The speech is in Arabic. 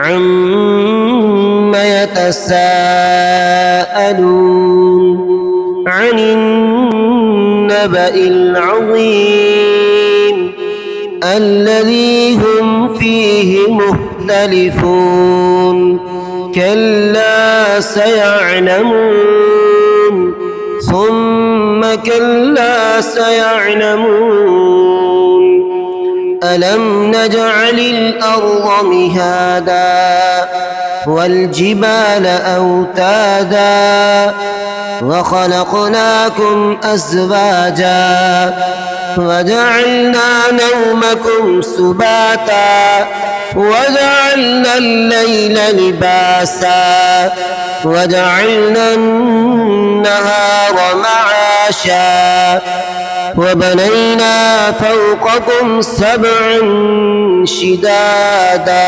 عم يتساءلون عن النبأ العظيم الذي هم فيه مختلفون كلا سيعلمون ثم كلا سيعلمون ألم نجعل الأرض مهادا والجبال أوتادا وخلقناكم أزواجا وجعلنا نومكم سباتا وجعلنا الليل لباسا وجعلنا النهار معاشا وبنينا فوقكم سبعا شدادا